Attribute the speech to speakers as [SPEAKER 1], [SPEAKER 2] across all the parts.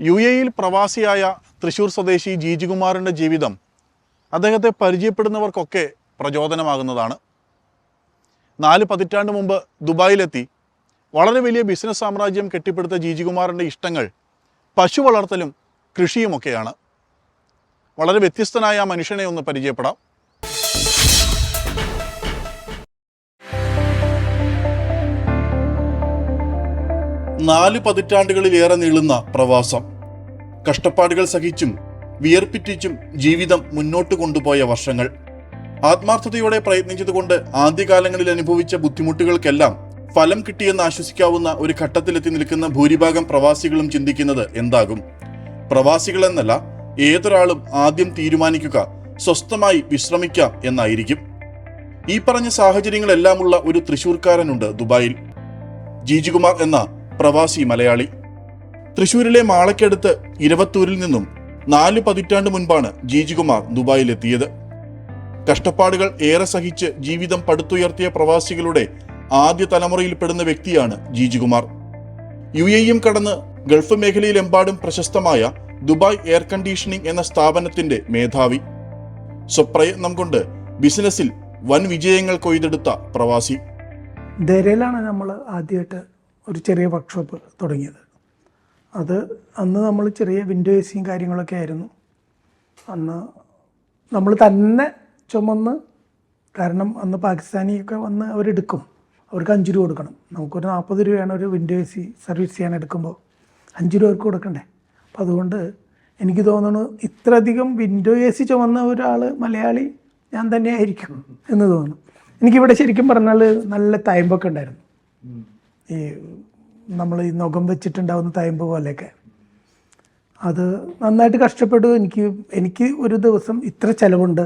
[SPEAKER 1] UAE-യിൽ പ്രവാസിയായ തൃശ്ശൂർ സ്വദേശി ജീജികുമാറിൻ്റെ ജീവിതം അദ്ദേഹത്തെ പരിചയപ്പെടുന്നവർക്കൊക്കെ പ്രചോദനമാകുന്നതാണ്. 4 പതിറ്റാണ്ട് മുമ്പ് ദുബായിലെത്തി വളരെ വലിയ ബിസിനസ് സാമ്രാജ്യം കെട്ടിപ്പടുത്ത ജീജികുമാറിൻ്റെ ഇഷ്ടങ്ങൾ പശു വളർത്തലും കൃഷിയുമൊക്കെയാണ്. വളരെ വ്യത്യസ്തനായ ആ മനുഷ്യനെ ഒന്ന് പരിചയപ്പെടാം. നാല് പതിറ്റാണ്ടുകളിലേറെ നീളുന്ന പ്രവാസം, കഷ്ടപ്പാടുകൾ സഹിച്ചും വിയർപ്പിറ്റിച്ചും ജീവിതം മുന്നോട്ട് കൊണ്ടുപോയ വർഷങ്ങൾ, ആത്മാർത്ഥതയോടെ പ്രയത്നിച്ചതുകൊണ്ട് ആദ്യകാലങ്ങളിൽ അനുഭവിച്ച ബുദ്ധിമുട്ടുകൾക്കെല്ലാം ഫലം കിട്ടിയെന്ന് ആശ്വസിക്കാവുന്ന ഒരു ഘട്ടത്തിലെത്തി നിൽക്കുന്ന ഭൂരിഭാഗം പ്രവാസികളും ചിന്തിക്കുന്നത് എന്താകും? പ്രവാസികളെന്നല്ല, ഏതൊരാളും ആദ്യം തീരുമാനിക്കുക സ്വസ്ഥമായി വിശ്രമിക്കാം എന്നായിരിക്കും. ഈ പറഞ്ഞ സാഹചര്യങ്ങളെല്ലാമുള്ള ഒരു തൃശ്ശൂർക്കാരനുണ്ട് ദുബായിൽ. ജീജികുമാർ എന്ന പ്രവാസി മലയാളി. തൃശ്ശൂരിലെ മാളയ്ക്കടുത്ത് ഇരവത്തൂരിൽ നിന്നും 4 പതിറ്റാണ്ട് മുൻപാണ് ജീജികുമാർ ദുബായിലെത്തിയത്. കഷ്ടപ്പാടുകൾ ഏറെ സഹിച്ച് ജീവിതം പടുത്തുയർത്തിയ പ്രവാസികളുടെ ആദ്യ തലമുറയിൽപ്പെടുന്ന വ്യക്തിയാണ് ജീജികുമാർ. UAE കടന്ന് ഗൾഫ് മേഖലയിലെമ്പാടും പ്രശസ്തമായ ദുബായ് എയർ കണ്ടീഷനിംഗ് എന്ന സ്ഥാപനത്തിന്റെ മേധാവി. സ്വപ്രയത്നം കൊണ്ട് ബിസിനസ്സിൽ വൻ വിജയങ്ങൾ കൊയ്തെടുത്ത പ്രവാസി.
[SPEAKER 2] ധരയിലാണ് നമ്മൾ ആദ്യമായിട്ട് ഒരു ചെറിയ വർക്ക്ഷോപ്പ് തുടങ്ങിയത്. അന്ന് നമ്മൾ ചെറിയ വിൻഡോ AC കാര്യങ്ങളൊക്കെ ആയിരുന്നു. അന്ന് നമ്മൾ തന്നെ ചുമന്ന്, കാരണം അന്ന് പാകിസ്ഥാനിയൊക്കെ വന്ന് അവരെടുക്കും, അവർക്ക് 5 രൂപ കൊടുക്കണം. നമുക്കൊരു 40 രൂപയാണ് ഒരു വിൻഡോ AC സർവീസ് ചെയ്യാൻ എടുക്കുമ്പോൾ, 5 രൂപ അവർക്ക് കൊടുക്കണ്ടേ. അപ്പം അതുകൊണ്ട് എനിക്ക് തോന്നുന്നു ഇത്രയധികം വിൻഡോ AC ചുമന്ന ഒരാൾ മലയാളി ഞാൻ തന്നെ ആയിരിക്കും എന്ന് തോന്നുന്നു. എനിക്കിവിടെ ശരിക്കും പറഞ്ഞാൽ നല്ല തയമ്പൊക്കെ ഉണ്ടായിരുന്നു. ഈ നമ്മൾ ഈ നുകം വെച്ചിട്ടുണ്ടാവുന്ന തയമ്പ് പോലെയൊക്കെ അത് നന്നായിട്ട് കഷ്ടപ്പെട്ടു. എനിക്ക് ഒരു ദിവസം ഇത്ര ചിലവുണ്ട്,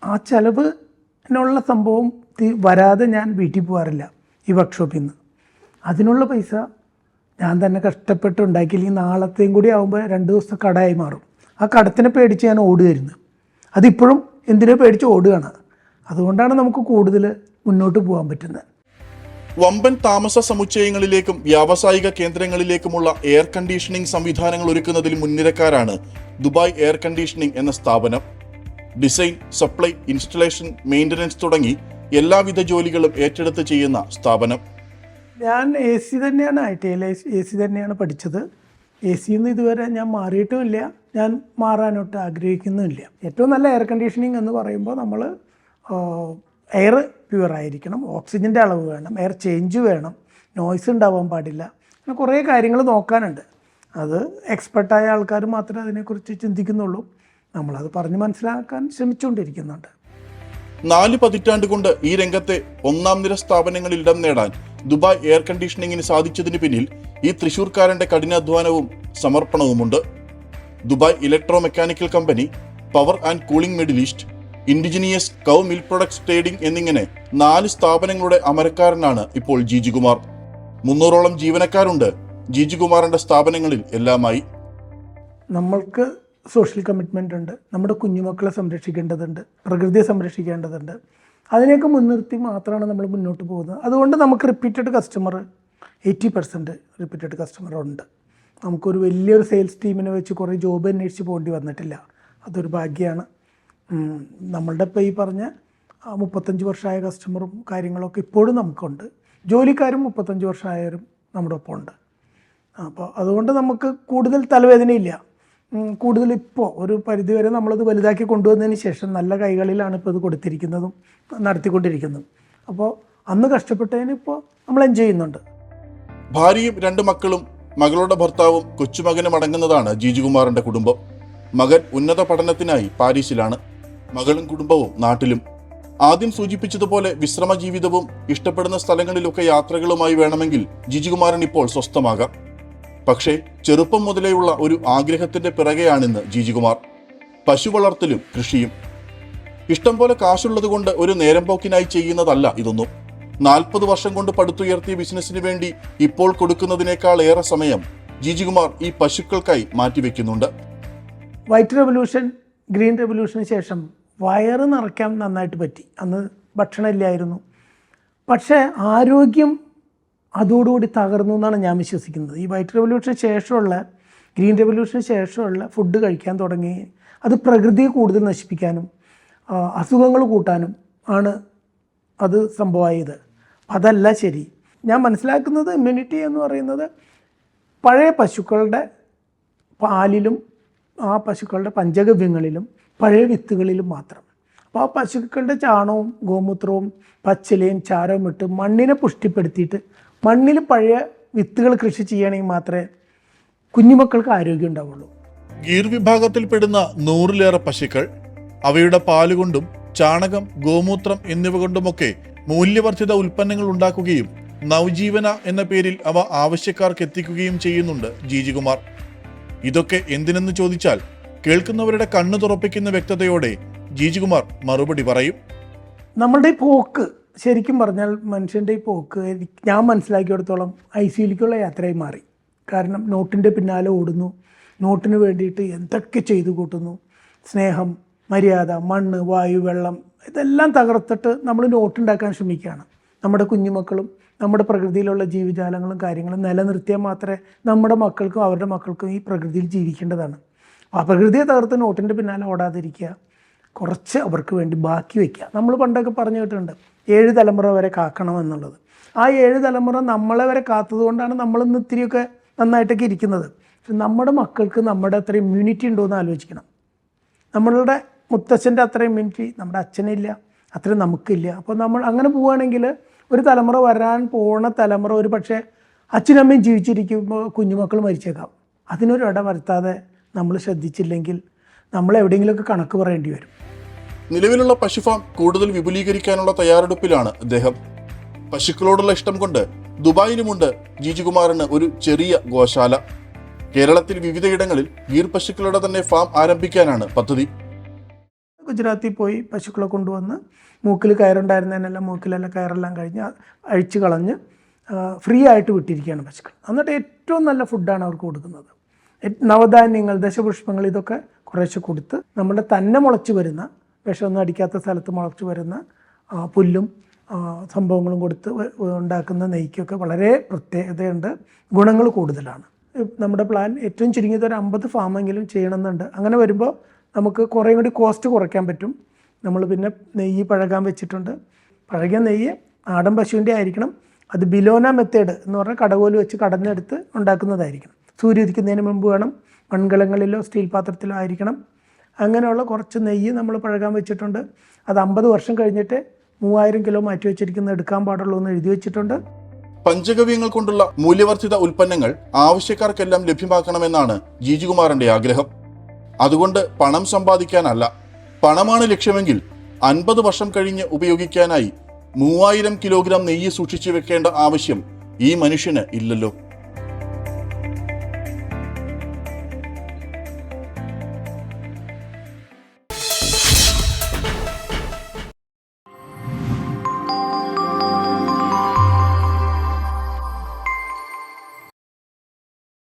[SPEAKER 2] ആ ചിലവിനുള്ള സംഭവം വരാതെ ഞാൻ വീട്ടിൽ പോകാറില്ല ഈ വർക്ക്ഷോപ്പിൽ നിന്ന്. അതിനുള്ള പൈസ ഞാൻ തന്നെ കഷ്ടപ്പെട്ട് ഉണ്ടാക്കിയില്ലെങ്കിൽ നാളത്തെയും കൂടി ആകുമ്പോൾ 2 ദിവസത്തെ കടയായി മാറും. ആ കടത്തിനെ പേടിച്ച് ഞാൻ ഓടുകയായിരുന്നു. അതിപ്പോഴും എന്തിനെ പേടിച്ച് ഓടുകയാണ്. അതുകൊണ്ടാണ് നമുക്ക് കൂടുതൽ മുന്നോട്ട് പോകാൻ പറ്റുന്നത്.
[SPEAKER 1] വമ്പൻ താമസ സമുച്ചയങ്ങളിലേക്കും വ്യാവസായിക കേന്ദ്രങ്ങളിലേക്കുമുള്ള എയർ കണ്ടീഷനിംഗ് സംവിധാനങ്ങൾ ഒരുക്കുന്നതിൽ മുൻനിരക്കാരാണ് ദുബായ് എയർ കണ്ടീഷനിംഗ് എന്ന സ്ഥാപനം. ഡിസൈൻ, സപ്ലൈ, ഇൻസ്റ്റലേഷൻ, മെയിൻ്റനൻസ് തുടങ്ങി എല്ലാവിധ ജോലികളും ഏറ്റെടുത്ത് ചെയ്യുന്ന സ്ഥാപനം.
[SPEAKER 2] ഞാൻ AC തന്നെയാണ്, ITL AC തന്നെയാണ് പഠിച്ചത്. AC ന്ന് ഇതുവരെ ഞാൻ മാറിയിട്ടുമില്ല, ഞാൻ മാറാനോട്ട് ആഗ്രഹിക്കുന്നുമില്ല. ഏറ്റവും നല്ല എയർ കണ്ടീഷനിങ് എന്ന് പറയുമ്പോൾ നമ്മൾ എയർ പ്യുവർ ആയിരിക്കണം, ഓക്സിജൻ്റെ അളവ് വേണം, എയർ ചേഞ്ച് വേണം, നോയ്സ് ഉണ്ടാവാൻ പാടില്ല, അങ്ങനെ കുറേ കാര്യങ്ങൾ നോക്കാനുണ്ട്. അത് എക്സ്പെർട്ടായ ആൾക്കാർ മാത്രമേ അതിനെക്കുറിച്ച് ചിന്തിക്കുന്നുള്ളൂ. നമ്മളത് പറഞ്ഞ് മനസ്സിലാക്കാൻ ശ്രമിച്ചുകൊണ്ടിരിക്കുന്നുണ്ട്.
[SPEAKER 1] 4 പതിറ്റാണ്ട് കൊണ്ട് ഈ രംഗത്തെ 1ാം നിര സ്ഥാപനങ്ങളിൽ ഇടം നേടാൻ ദുബായ് എയർ കണ്ടീഷനിങ്ങിന് സാധിച്ചതിന് പിന്നിൽ ഈ തൃശ്ശൂർക്കാരന്റെ കഠിനാധ്വാനവും സമർപ്പണവുമുണ്ട്. Dubai electro mechanical company, power and cooling Middle East, indigenous cow milk products trading എന്നിങ്ങനെ 4 സ്ഥാപനങ്ങളുടെ അമരക്കാരനാണ് ഇപ്പോൾ ജീജികുമാർ. 300ഓളം ജീവനക്കാരുണ്ട് ജീജികുമാറിന്റെ സ്ഥാപനങ്ങളിൽ എല്ലാമായി.
[SPEAKER 2] നമ്മൾക്ക് സോഷ്യൽ കമ്മിറ്റ്മെൻ്റ് ഉണ്ട്, നമ്മുടെ കുഞ്ഞുമക്കളെ സംരക്ഷിക്കേണ്ടതുണ്ട്, പ്രകൃതിയെ സംരക്ഷിക്കേണ്ടതുണ്ട്. അതിനെയൊക്കെ മുൻനിർത്തി മാത്രമാണ് നമ്മൾ മുന്നോട്ട് പോകുന്നത്. അതുകൊണ്ട് നമുക്ക് റിപ്പീറ്റഡ് കസ്റ്റമർ 80% റിപ്പീറ്റഡ് കസ്റ്റമർ ഉണ്ട്. നമുക്കൊരു വലിയൊരു സെയിൽസ് ടീമിനെ വെച്ച് കുറേ ജോബ് അന്വേഷിച്ച് പോകേണ്ടി വന്നിട്ടില്ല. അതൊരു ഭാഗ്യമാണ്. നമ്മളുടെ ഇപ്പോൾ ഈ പറഞ്ഞ 35 വർഷമായ കസ്റ്റമറും കാര്യങ്ങളൊക്കെ ഇപ്പോഴും നമുക്കുണ്ട്. ജോലിക്കാരും 35 വർഷമായവരും നമ്മുടെ ഒപ്പം ഉണ്ട്. അപ്പോൾ അതുകൊണ്ട് നമുക്ക് കൂടുതൽ തലവേദനയില്ല. കൂടുതൽ ഇപ്പോൾ ഒരു പരിധിവരെ നമ്മളത് വലുതാക്കി കൊണ്ടുവന്നതിന് ശേഷം നല്ല കൈകളിലാണ് ഇപ്പോൾ ഇത് കൊടുത്തിരിക്കുന്നതും നടത്തിക്കൊണ്ടിരിക്കുന്നതും. അപ്പോൾ അന്ന് കഷ്ടപ്പെട്ടതിന് ഇപ്പോൾ നമ്മൾ എൻജോയ് ചെയ്യുന്നുണ്ട്.
[SPEAKER 1] ഭാര്യയും 2 മക്കളും മകളുടെ ഭർത്താവും കൊച്ചുമകനും അടങ്ങുന്നതാണ് ജീജികുമാറിന്റെ കുടുംബം. മകൻ ഉന്നത പഠനത്തിനായി പാരീസിലാണ്, മകളും കുടുംബവും നാട്ടിലും. ആദ്യം സൂചിപ്പിച്ചതുപോലെ വിശ്രമ ജീവിതവും ഇഷ്ടപ്പെടുന്ന സ്ഥലങ്ങളിലൊക്കെ യാത്രകളുമായി വേണമെങ്കിൽ ജീജികുമാരൻ ഇപ്പോൾ സ്വസ്ഥമാകാം. പക്ഷേ ചെറുപ്പം മുതലേയുള്ള ഒരു ആഗ്രഹത്തിന്റെ പിറകെയാണിന്ന് ജീജികുമാർ. പശു വളർത്തലും കൃഷിയും. ഇഷ്ടം പോലെ കാശുള്ളതുകൊണ്ട് ഒരു നേരം പോക്കിനായി ചെയ്യുന്നതല്ല ഇതൊന്നും. 40 വർഷം കൊണ്ട് പടുത്തുയർത്തിയ ബിസിനസ്സിന് വേണ്ടി ഇപ്പോൾ കൊടുക്കുന്നതിനേക്കാൾ ഏറെ സമയം ജീജികുമാർ ഈ പശുക്കൾക്കായി മാറ്റിവെക്കുന്നുണ്ട്.
[SPEAKER 2] വൈറ്റ് റെവല്യൂഷൻ, ഗ്രീൻ റെവല്യൂഷന് ശേഷം വയറ് നിറയ്ക്കാൻ നന്നായിട്ട് പറ്റി. അന്ന് ഭക്ഷണമില്ലായിരുന്നു. പക്ഷേ ആരോഗ്യം അതോടുകൂടി തകർന്നു എന്നാണ് ഞാൻ വിശ്വസിക്കുന്നത്. ഈ വൈറ്റ് റെവല്യൂഷന് ശേഷമുള്ള ഗ്രീൻ റെവല്യൂഷന് ശേഷമുള്ള ഫുഡ് കഴിക്കാൻ തുടങ്ങി അത് പ്രകൃതിയെ കൂടുതൽ നശിപ്പിക്കാനും അസുഖങ്ങൾ കൂട്ടാനും ആണ് അത് സംഭവമായത്. അതല്ല ശരി. ഞാൻ മനസ്സിലാക്കുന്നത് ഇമ്മ്യൂണിറ്റി എന്ന് പറയുന്നത് പഴയ പശുക്കളുടെ പാലിലും ആ പശുക്കളുടെ പഞ്ചഗവ്യങ്ങളിലും പഴയ വിത്തുകളിലും മാത്രം. അപ്പോൾ ആ പശുക്കളുടെ ചാണകവും ഗോമൂത്രവും പച്ചിലയും ചാരവും ഇട്ട് മണ്ണിനെ പുഷ്ടിപ്പെടുത്തിയിട്ട് മണ്ണിൽ പഴയ വിത്തുകൾ കൃഷി ചെയ്യുകയാണെങ്കിൽ മാത്രമേ കുഞ്ഞുമക്കൾക്ക് ആരോഗ്യം ഉണ്ടാവുള്ളൂ.
[SPEAKER 1] ഗീർ വിഭാഗത്തിൽപ്പെടുന്ന 100-ലേറെ പശുക്കൾ അവയുടെ പാലുകൊണ്ടും ചാണകം, ഗോമൂത്രം എന്നിവ കൊണ്ടുമൊക്കെ മൂല്യവർദ്ധിത ഉൽപ്പന്നങ്ങൾ ഉണ്ടാക്കുകയും നവജീവന എന്ന പേരിൽ അവ ആവശ്യക്കാർക്ക് എത്തിക്കുകയും ചെയ്യുന്നുണ്ട് ജിജികുമാർ. ഇതൊക്കെ എന്തിനെന്ന് ചോദിച്ചാൽ കേൾക്കുന്നവരുടെ കണ്ണു തുറപ്പിക്കുന്ന വ്യക്തതയോടെ ജിജികുമാർ മറുപടി പറയും.
[SPEAKER 2] നമ്മളുടെ ഈ പോക്ക് ശരിക്കും പറഞ്ഞാൽ മനുഷ്യൻ്റെ ഈ പോക്ക് ഞാൻ മനസ്സിലാക്കിയിടത്തോളം ICUയിലേക്കുള്ള യാത്രയായി മാറി. കാരണം നോട്ടിൻ്റെ പിന്നാലെ ഓടുന്നു, നോട്ടിന് വേണ്ടിയിട്ട് എന്തൊക്കെ ചെയ്തു കൂട്ടുന്നു. സ്നേഹം, മര്യാദ, മണ്ണ്, വായു, വെള്ളം ഇതെല്ലാം തകർത്തിട്ട് നമ്മൾ നോട്ടുണ്ടാക്കാൻ ശ്രമിക്കുകയാണ്. നമ്മുടെ കുഞ്ഞുമക്കളും നമ്മുടെ പ്രകൃതിയിലുള്ള ജീവജാലങ്ങളും കാര്യങ്ങളും നിലനിർത്തിയാൽ മാത്രമേ നമ്മുടെ മക്കൾക്കും അവരുടെ മക്കൾക്കും ഈ പ്രകൃതിയിൽ ജീവിക്കേണ്ടതാണ്. ആ പ്രകൃതിയെ തകർത്ത് നോട്ടിൻ്റെ പിന്നാലെ ഓടാതിരിക്കുക, കുറച്ച് അവർക്ക് വേണ്ടി ബാക്കി വയ്ക്കുക. നമ്മൾ പണ്ടൊക്കെ പറഞ്ഞു കേട്ടിട്ടുണ്ട് 7 തലമുറ വരെ കാക്കണം എന്നുള്ളത്. ആ 7 തലമുറ നമ്മളെ വരെ കാത്തതുകൊണ്ടാണ് നമ്മളിന്ന് ഇത്തിരിയൊക്കെ നന്നായിട്ടൊക്കെ ഇരിക്കുന്നത്. പക്ഷെ നമ്മുടെ മക്കൾക്ക് നമ്മുടെ അത്ര ഇമ്മ്യൂണിറ്റി ഉണ്ടോ എന്ന് ആലോചിക്കണം. നമ്മളുടെ മുത്തച്ഛൻ്റെ അത്ര ഇമ്മ്യൂണിറ്റി നമ്മുടെ അച്ഛനില്ല, അത്ര നമുക്കില്ല. അപ്പോൾ നമ്മൾ അങ്ങനെ പോവുകയാണെങ്കിൽ ഒരു തലമുറ വരാൻ പോണ തലമുറ ഒരു പക്ഷേ അച്ഛനമ്മയും ജീവിച്ചിരിക്കുമ്പോൾ കുഞ്ഞുമക്കൾ മരിച്ചേക്കാം. അതിനൊരു ഇട വരുത്താതെ നമ്മൾ ശ്രദ്ധിച്ചില്ലെങ്കിൽ നമ്മൾ എവിടെയെങ്കിലുമൊക്കെ കണക്ക് പറയേണ്ടി വരും.
[SPEAKER 1] നിലവിലുള്ള പശുഫാം കൂടുതൽ വിപുലീകരിക്കാനുള്ള തയ്യാറെടുപ്പിലാണ് അദ്ദേഹം. പശുക്കളോടുള്ള ഇഷ്ടം കൊണ്ട് ദുബായിലുമുണ്ട് ജിജികുമാറിന് ഒരു ചെറിയ ഗോശാല. കേരളത്തിൽ വിവിധയിടങ്ങളിൽ ഗീർ പശുക്കളുടെ തന്നെ ഫാം ആരംഭിക്കാനാണ് പദ്ധതി.
[SPEAKER 2] ഗുജറാത്തിൽ പോയി പശുക്കളെ കൊണ്ടുവന്ന് മൂക്കിൽ കയറുണ്ടായിരുന്നതിനെല്ലാം മൂക്കിലെല്ലാം കയറെല്ലാം കഴിഞ്ഞ് അഴിച്ചു കളഞ്ഞ് ഫ്രീ ആയിട്ട് വിട്ടിരിക്കുകയാണ് പശുക്കൾ. എന്നിട്ട് ഏറ്റവും നല്ല ഫുഡാണ് അവർക്ക് കൊടുക്കുന്നത്. നവധാന്യങ്ങൾ, ദശപുഷ്പങ്ങൾ ഇതൊക്കെ കുറേശ്ശെ കൊടുത്ത് നമ്മുടെ തന്നെ മുളച്ച് വരുന്ന, വിഷമൊന്നും അടിക്കാത്ത സ്ഥലത്ത് മുളച്ച് വരുന്ന പുല്ലും സംഭവങ്ങളും കൊടുത്ത് ഉണ്ടാക്കുന്ന നെയ്ക്കൊക്കെ വളരെ പ്രത്യേകതയുണ്ട്, ഗുണങ്ങൾ കൂടുതലാണ്. നമ്മുടെ പ്ലാൻ ഏറ്റവും ചുരുങ്ങിയത് ഒരു 50 ഫാമെങ്കിലും ചെയ്യണമെന്നുണ്ട്. അങ്ങനെ വരുമ്പോൾ നമുക്ക് കുറേ കൂടി കോസ്റ്റ് കുറയ്ക്കാൻ പറ്റും. നമ്മൾ പിന്നെ നെയ്യ് പഴകാൻ വെച്ചിട്ടുണ്ട്. പഴകിയ നെയ്യ് നാടൻ പശുവിൻ്റെ ആയിരിക്കണം. അത് ബിലോന മെത്തേഡ് എന്ന് പറഞ്ഞാൽ കടകോല് വെച്ച് കടഞ്ഞെടുത്ത് ഉണ്ടാക്കുന്നതായിരിക്കണം. സൂര്യ ഉദിക്കുന്നതിന് മുമ്പ് വേണം. മൺകലങ്ങളിലോ സ്റ്റീൽ പാത്രത്തിലോ ആയിരിക്കണം. അങ്ങനെയുള്ള കുറച്ച് നെയ്യ് നമ്മൾ പഴകാൻ വെച്ചിട്ടുണ്ട്. അത് 50 വർഷം കഴിഞ്ഞിട്ട് 3000 കിലോ മാറ്റി വെച്ചിരിക്കുന്ന എടുക്കാൻ പാടുള്ളൂ എന്ന് എഴുതി വെച്ചിട്ടുണ്ട്.
[SPEAKER 1] പഞ്ചഗവ്യങ്ങൾ കൊണ്ടുള്ള മൂല്യവർദ്ധിത ഉൽപ്പന്നങ്ങൾ ആവശ്യക്കാർക്കെല്ലാം ലഭ്യമാക്കണമെന്നാണ് ജിജികുമാറിന്റെ ആഗ്രഹം. അതുകൊണ്ട് പണം സമ്പാദിക്കാനല്ല, പണമാണ് ലക്ഷ്യമെങ്കിൽ 50 വർഷം കഴിഞ്ഞ് ഉപയോഗിക്കാനായി 3000 കിലോഗ്രാം നെയ്യ് സൂക്ഷിച്ചു വെക്കേണ്ട ആവശ്യം ഈ മനുഷ്യന് ഇല്ലല്ലോ.